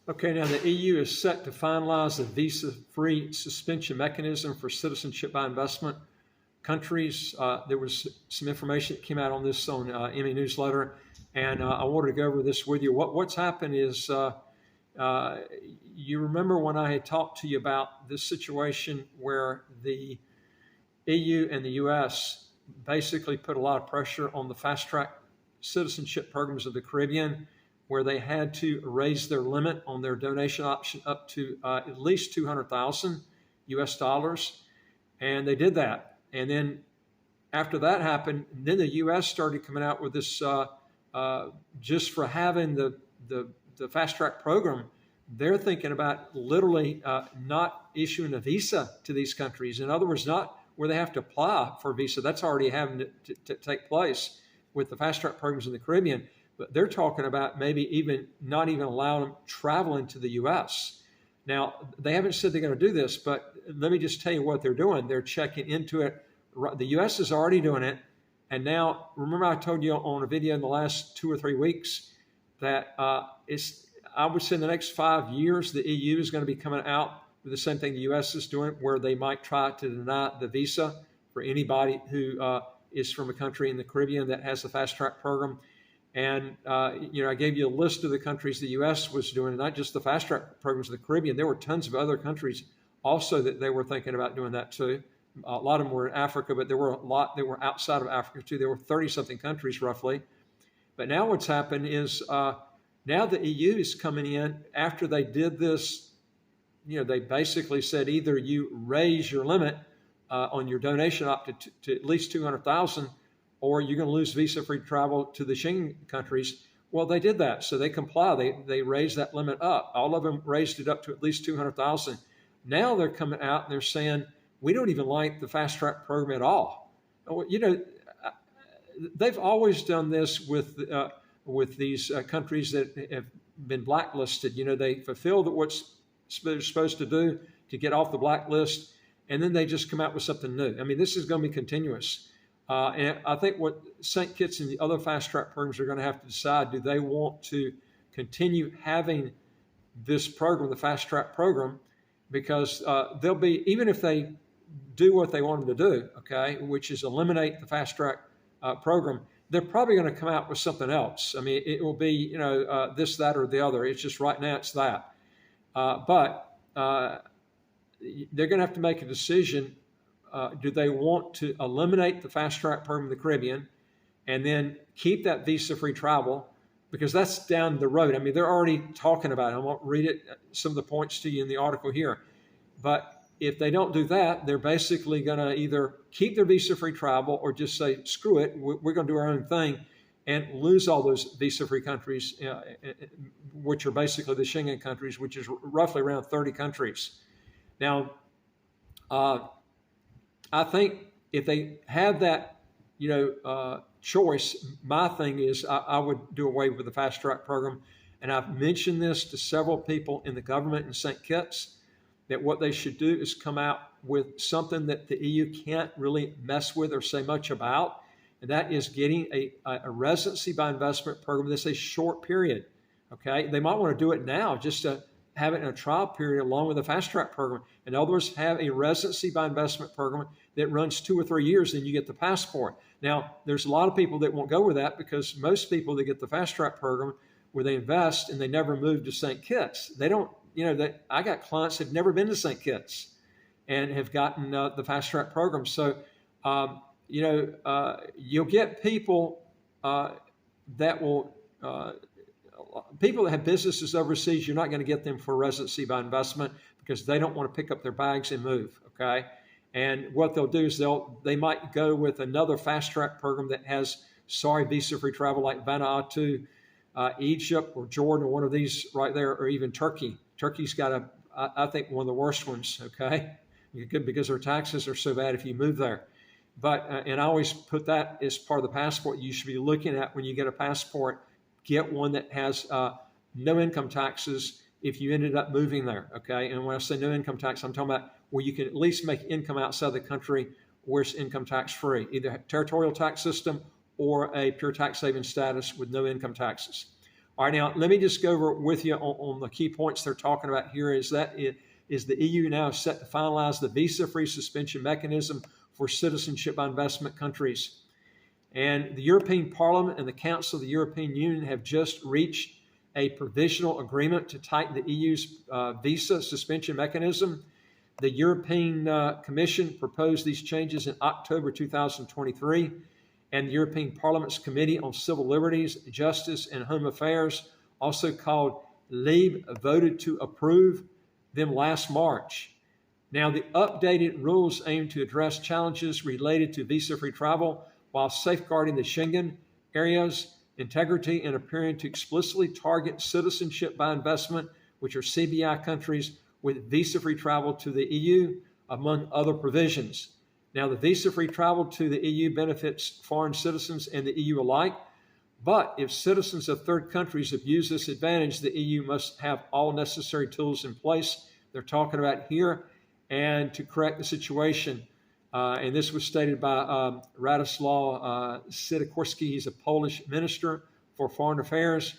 Okay, now the EU is set to finalize the visa-free suspension mechanism for citizenship by investment countries. There was some information that came out on this on Emmy Newsletter, and I wanted to go over this with you. What's happened is, you remember when I had talked to you about this situation where the EU and the US basically put a lot of pressure on the fast-track citizenship programs of the Caribbean, where they had to raise their limit on their donation option up to at least 200,000 US dollars. And they did that. And then after that happened, then the US started coming out with this, just for having the fast track program, they're thinking about literally not issuing a visa to these countries. In other words, not where they have to apply for a visa. That's already having to take place with the fast track programs in the Caribbean. But they're talking about maybe even not even allowing them traveling to the U.S. Now, they haven't said they're going to do this, but let me just tell you what they're doing. They're checking into it. The U.S. is already doing it. And now, remember I told you on a video in the last 2 or 3 weeks that I would say in the next 5 years, the EU is going to be coming out with the same thing the U.S. is doing, where they might try to deny the visa for anybody who is from a country in the Caribbean that has the fast track program. And, I gave you a list of the countries the U.S. was doing, not just the fast track programs of the Caribbean. There were tons of other countries also that they were thinking about doing that too. A lot of them were in Africa, but there were a lot that were outside of Africa too. There were 30-something countries roughly. But now what's happened is now the EU is coming in after they did this. They basically said either you raise your limit on your donation up to at least 200,000, or you're going to lose visa-free travel to the Schengen countries. Well, they did that, so they comply. They raised that limit up. All of them raised it up to at least 200,000. Now they're coming out and they're saying, we don't even like the fast-track program at all. They've always done this with these countries that have been blacklisted. They fulfill what's they're supposed to do to get off the blacklist, and then they just come out with something new. I mean, this is going to be continuous. And I think what St. Kitts and the other fast track programs are going to have to decide, do they want to continue having this program, the fast track program, because they'll be, even if they do what they want them to do, okay, which is eliminate the fast track program, they're probably going to come out with something else. I mean, it will be, this, that, or the other. It's just right now it's that. But they're going to have to make a decision. Do they want to eliminate the fast track program in the Caribbean and then keep that visa-free travel? Because that's down the road. I mean, they're already talking about it. I won't read it, some of the points to you in the article here. But if they don't do that, they're basically going to either keep their visa-free travel or just say, screw it, we're going to do our own thing and lose all those visa-free countries, which are basically the Schengen countries, which is roughly around 30 countries. Now, I think if they have that, choice, my thing is I would do away with the fast track program. And I've mentioned this to several people in the government in St. Kitts, that what they should do is come out with something that the EU can't really mess with or say much about. And that is getting a residency by investment program that's a short period. Okay. They might want to do it now just to have it in a trial period along with a fast track program. In other words, have a residency by investment program that runs 2 or 3 years, then you get the passport. Now, there's a lot of people that won't go with that, because most people that get the fast track program where they invest and they never move to St. Kitts, they don't, I got clients that have never been to St. Kitts and have gotten the fast track program. So, you'll get people that will, people that have businesses overseas, you're not going to get them for residency by investment because they don't want to pick up their bags and move, okay? And what they'll do is they might go with another fast track program that has visa-free travel, like Vanuatu, Egypt or Jordan, or one of these right there, or even Turkey. Turkey's got I think one of the worst ones, okay? Because their taxes are so bad if you move there. But, and I always put that as part of the passport you should be looking at when you get a passport. Get one that has no income taxes if you ended up moving there, okay? And when I say no income tax, I'm talking about where you can at least make income outside the country where it's income tax free, either a territorial tax system or a pure tax saving status with no income taxes. All right, now let me just go over with you on the key points they're talking about here. Is the EU now set to finalize the visa-free suspension mechanism for citizenship by investment countries. And the European Parliament and the Council of the European Union have just reached a provisional agreement to tighten the EU's visa suspension mechanism. The European Commission proposed these changes in October 2023, and the European Parliament's Committee on Civil Liberties, Justice, and Home Affairs, also called LIBE, voted to approve them last March. Now, the updated rules aim to address challenges related to visa-free travel while safeguarding the Schengen area's integrity and appearing to explicitly target citizenship by investment, which are CBI countries with visa-free travel to the EU, among other provisions. Now, the visa-free travel to the EU benefits foreign citizens and the EU alike, but if citizens of third countries abuse this advantage, the EU must have all necessary tools in place. They're talking about here, and to correct the situation. And this was stated by Radoslaw Sikorski. He's a Polish minister for foreign affairs.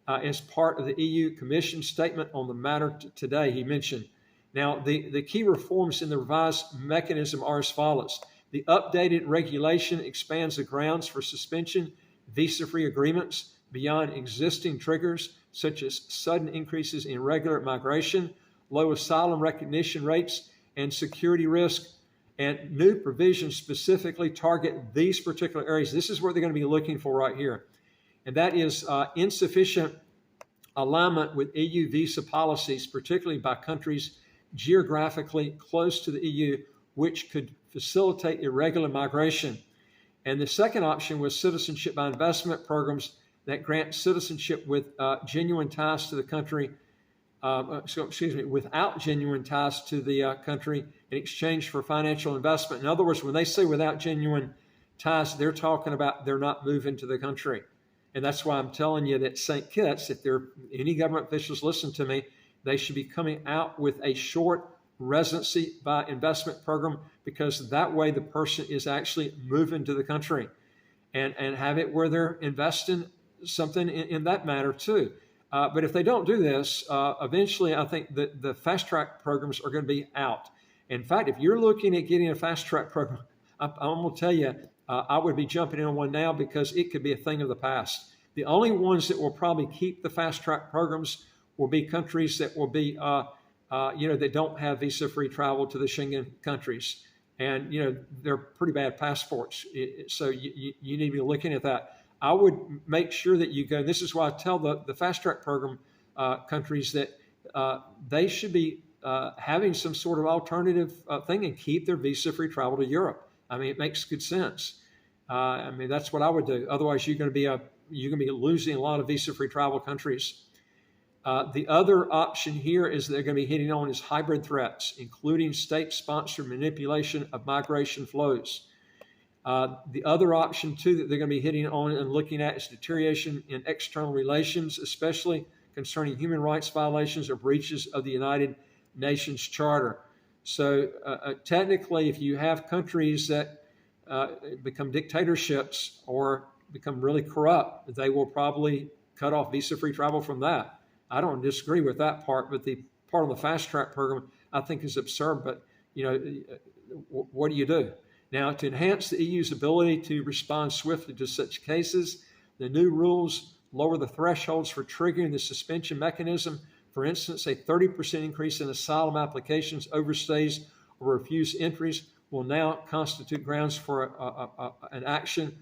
As part of the EU Commission statement on the matter today, he mentioned. Now, the key reforms in the revised mechanism are as follows. The updated regulation expands the grounds for suspension visa-free agreements beyond existing triggers, such as sudden increases in irregular migration, low asylum recognition rates, and security risk. And new provisions specifically target these particular areas. This is what they're going to be looking for right here. And that is insufficient alignment with EU visa policies, particularly by countries geographically close to the EU, which could facilitate irregular migration. And the second option was citizenship by investment programs that grant citizenship with genuine ties to the country, without genuine ties to the country in exchange for financial investment. In other words, when they say without genuine ties, they're talking about they're not moving to the country. And that's why I'm telling you that St. Kitts, if there are any government officials listen to me, they should be coming out with a short residency by investment program, because that way the person is actually moving to the country, and have it where they're investing something in that matter too. But if they don't do this, eventually I think that the fast track programs are going to be out. In fact, if you're looking at getting a fast track program, I'm going to tell you, I would be jumping in on one now, because it could be a thing of the past. The only ones that will probably keep the fast track programs will be countries that will be, that don't have visa-free travel to the Schengen countries. And, they're pretty bad passports. So you need to be looking at that. I would make sure that you go, and this is why I tell the fast track program countries that they should be having some sort of alternative thing and keep their visa-free travel to Europe. I mean, it makes good sense. That's what I would do. Otherwise, you're going to be losing a lot of visa-free travel countries. The other option here is they're going to be hitting on is hybrid threats, including state-sponsored manipulation of migration flows. The other option, too, that they're going to be hitting on and looking at is deterioration in external relations, especially concerning human rights violations or breaches of the United Nations Charter. So technically, if you have countries that become dictatorships or become really corrupt, they will probably cut off visa-free travel from that. I don't disagree with that part, but the part of the fast track program I think is absurd. But, what do you do? Now, to enhance the EU's ability to respond swiftly to such cases, the new rules lower the thresholds for triggering the suspension mechanism. For instance, a 30% increase in asylum applications, overstays, or refused entries will now constitute grounds for an action,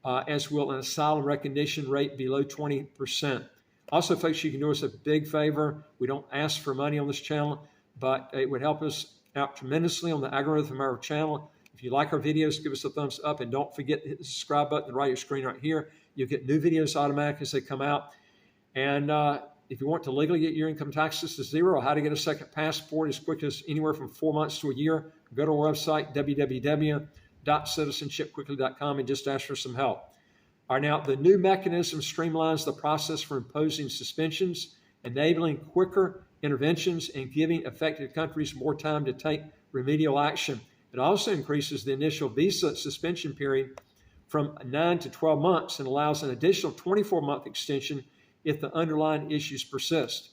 as will an asylum recognition rate below 20%. Also, folks, you can do us a big favor. We don't ask for money on this channel, but it would help us out tremendously on the algorithm of our channel. If you like our videos, give us a thumbs up, and don't forget to hit the subscribe button on the right of your screen right here. You'll get new videos automatically as they come out. And if you want to legally get your income taxes to zero, or how to get a second passport as quick as anywhere from 4 months to a year, go to our website, www.citizenshipquickly.com, and just ask for some help. All right, now, the new mechanism streamlines the process for imposing suspensions, enabling quicker interventions and giving affected countries more time to take remedial action. It also increases the initial visa suspension period from 9 to 12 months and allows an additional 24-month extension if the underlying issues persist.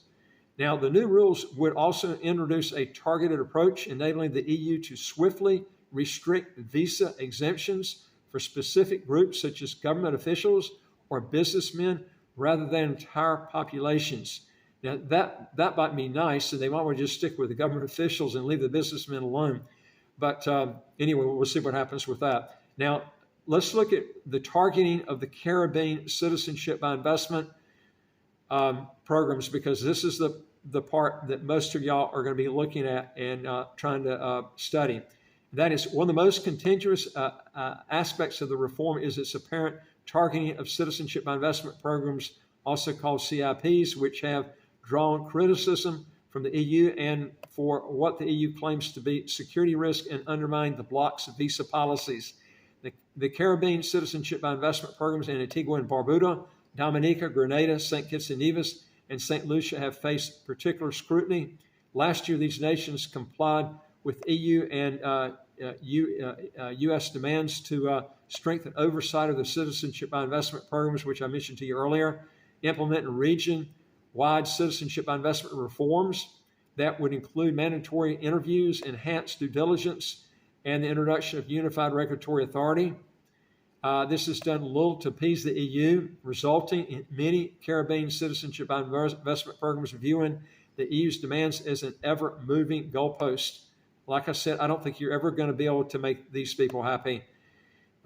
Now, the new rules would also introduce a targeted approach, enabling the EU to swiftly restrict visa exemptions for specific groups such as government officials or businessmen rather than entire populations. Now, that might be nice, and they might want to just stick with the government officials and leave the businessmen alone. But anyway, we'll see what happens with that. Now, let's look at the targeting of the Caribbean Citizenship by Investment programs, because this is the part that most of y'all are going to be looking at and trying to study. That is, one of the most contentious aspects of the reform is its apparent targeting of citizenship by investment programs, also called CIPs, which have drawn criticism from the EU and for what the EU claims to be security risk and undermine the bloc's visa policies. The Caribbean Citizenship by Investment programs in Antigua and Barbuda, Dominica, Grenada, St. Kitts and Nevis, and St. Lucia have faced particular scrutiny. Last year, these nations complied with EU and U.S. demands to strengthen oversight of the citizenship by investment programs, which I mentioned to you earlier, implement region-wide citizenship by investment reforms that would include mandatory interviews, enhanced due diligence, and the introduction of unified regulatory authority. This has done little to appease the EU, resulting in many Caribbean citizenship by investment programs viewing the EU's demands as an ever-moving goalpost. Like I said, I don't think you're ever going to be able to make these people happy.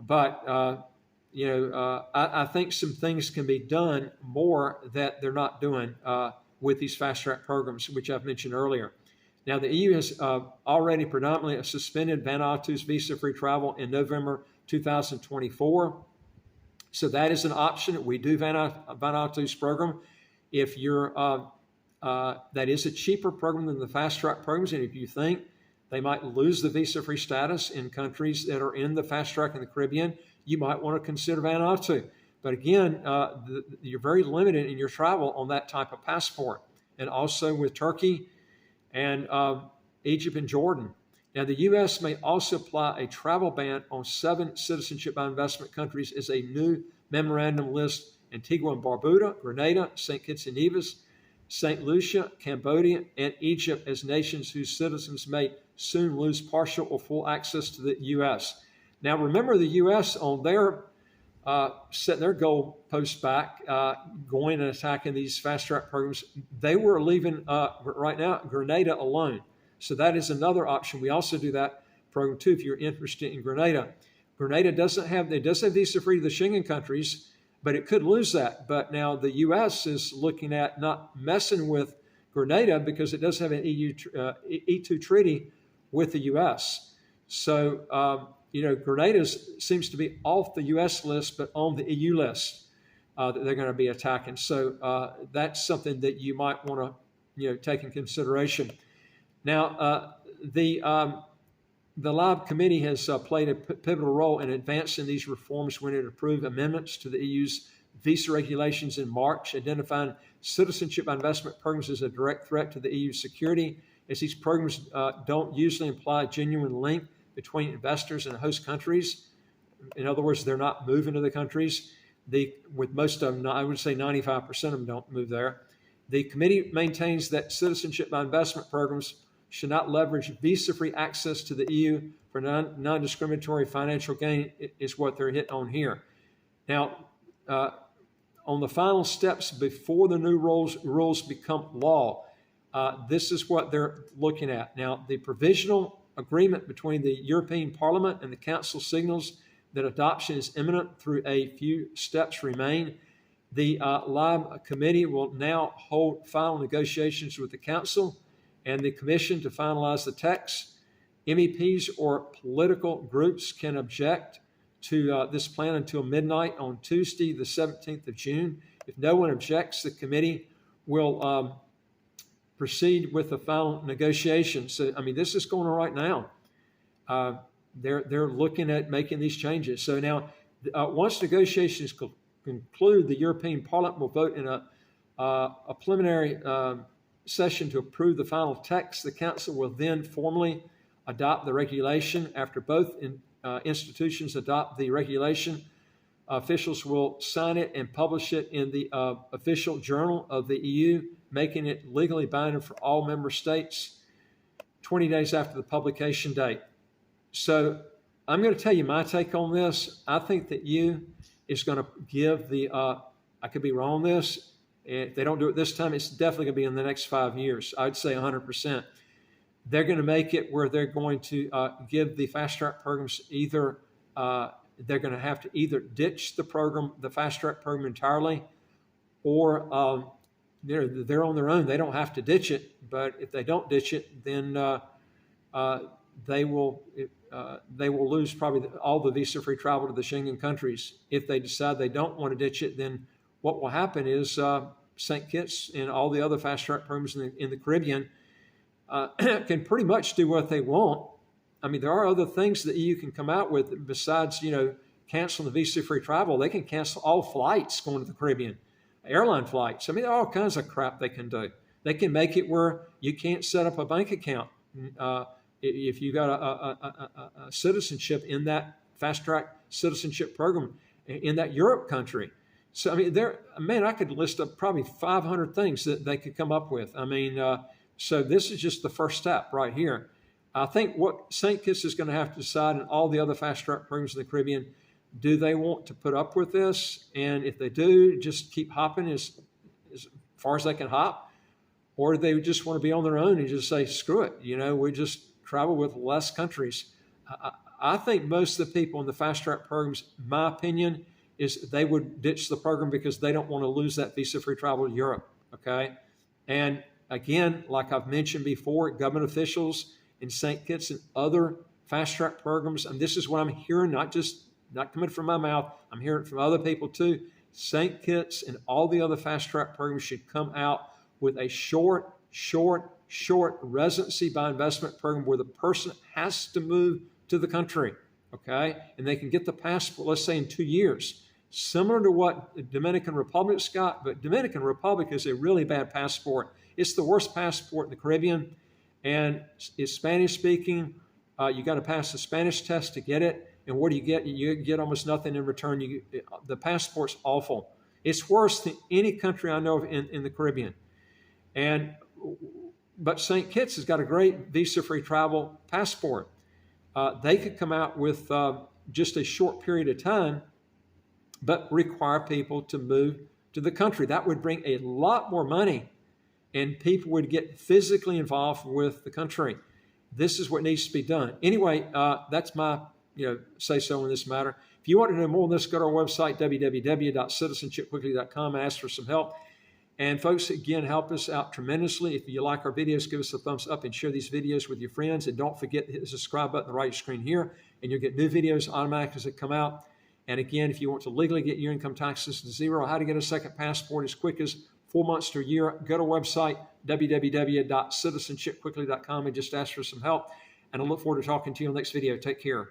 But, I think some things can be done more that they're not doing with these fast-track programs, which I've mentioned earlier. Now, the EU has already predominantly suspended Vanuatu's visa-free travel in November 2024. So that is an option. We do Vanuatu's program. If you're, that is a cheaper program than the fast-track programs, and if you think they might lose the visa-free status in countries that are in the fast-track in the Caribbean, you might want to consider Vanuatu. But again, you're very limited in your travel on that type of passport, and also with Turkey and Egypt and Jordan. Now, the U.S. may also apply a travel ban on 7 citizenship by investment countries as a new memorandum list: Antigua and Barbuda, Grenada, St. Kitts and Nevis, St. Lucia, Cambodia, and Egypt as nations whose citizens may soon lose partial or full access to the U.S. Now, remember, the U.S. on their setting their goalposts back, going and attacking these fast-track programs, they were leaving right now Grenada alone. So that is another option. We also do that program too if you're interested in Grenada. Grenada does have visa-free to the Schengen countries, but it could lose that. But now the U.S. is looking at not messing with Grenada because it does have an E2 treaty with the U.S. So, Grenada seems to be off the U.S. list, but on the EU list that they're going to be attacking. So that's something that you might want to, take in consideration. Now, the LIBE committee has played a pivotal role in advancing these reforms when it approved amendments to the EU's visa regulations in March, identifying citizenship by investment programs as a direct threat to the EU's security, as these programs don't usually imply genuine link between investors and host countries. In other words, they're not moving to the countries. With most of them, I would say 95% of them don't move there. The committee maintains that citizenship by investment programs should not leverage visa-free access to the EU for non-discriminatory financial gain, is what they're hitting on here. Now, on the final steps before the new rules become law, this is what they're looking at. Now, the provisional agreement between the European Parliament and the Council signals that adoption is imminent, through a few steps remain. The LIBE committee will now hold final negotiations with the Council and the Commission to finalize the text. MEPs or political groups can object to this plan until midnight on Tuesday, the 17th of June. If no one objects, the committee will proceed with the final negotiations. So, this is going on right now. They're looking at making these changes. So now, once negotiations conclude, the European Parliament will vote in a preliminary session to approve the final text. The Council will then formally adopt the regulation. After both institutions adopt the regulation, officials will sign it and publish it in the official journal of the EU, making it legally binding for all member states 20 days after the publication date. So I'm going to tell you my take on this. I think that EU is going to give the, I could be wrong on this. If they don't do it this time, it's definitely going to be in the next 5 years. I'd say 100%. They're going to make it where they're going to give the fast track programs either, they're going to have to either ditch the program, the fast track program entirely, or they're on their own. They don't have to ditch it, but if they don't ditch it, then they will lose probably all the visa-free travel to the Schengen countries. If they decide they don't want to ditch it, then what will happen is St. Kitts and all the other fast track programs in the Caribbean can pretty much do what they want. I mean, there are other things that EU can come out with besides, canceling the visa-free travel. They can cancel all flights going to the Caribbean, airline flights. I mean, there are all kinds of crap they can do. They can make it where you can't set up a bank account if you got a citizenship in that fast-track citizenship program in that Europe country. So, I mean, I could list up probably 500 things that they could come up with. I mean, so this is just the first step right here. I think what St. Kitts is going to have to decide, and all the other fast-track programs in the Caribbean, do they want to put up with this? And if they do, just keep hopping as far as they can hop, or do they just want to be on their own and just say, screw it, we just travel with less countries? I think most of the people in the fast-track programs, my opinion, is they would ditch the program because they don't want to lose that visa-free travel to Europe, okay? And again, like I've mentioned before, government officials in St. Kitts and other fast-track programs, and this is what I'm hearing, not coming from my mouth, I'm hearing it from other people too. St. Kitts and all the other fast-track programs should come out with a short residency by investment program where the person has to move to the country, okay? And they can get the passport, let's say in 2 years, similar to what the Dominican Republic's got, but Dominican Republic is a really bad passport. It's the worst passport in the Caribbean, and it's Spanish speaking. You got to pass the Spanish test to get it. And what do you get? You get almost nothing in return. The passport's awful. It's worse than any country I know of in the Caribbean. But St. Kitts has got a great visa-free travel passport. They could come out with just a short period of time, but require people to move to the country. That would bring a lot more money, and people would get physically involved with the country. This is what needs to be done. Anyway, that's my say-so in this matter. If you want to know more on this, go to our website, www.citizenshipquickly.com, and ask for some help. And folks, again, help us out tremendously. If you like our videos, give us a thumbs up and share these videos with your friends. And don't forget to hit the subscribe button on the right screen here, and you'll get new videos automatically as they come out. And again, if you want to legally get your income taxes to zero, how to get a second passport as quick as 4 months to a year, go to our website, www.citizenshipquickly.com, and just ask for some help. And I look forward to talking to you on the next video. Take care.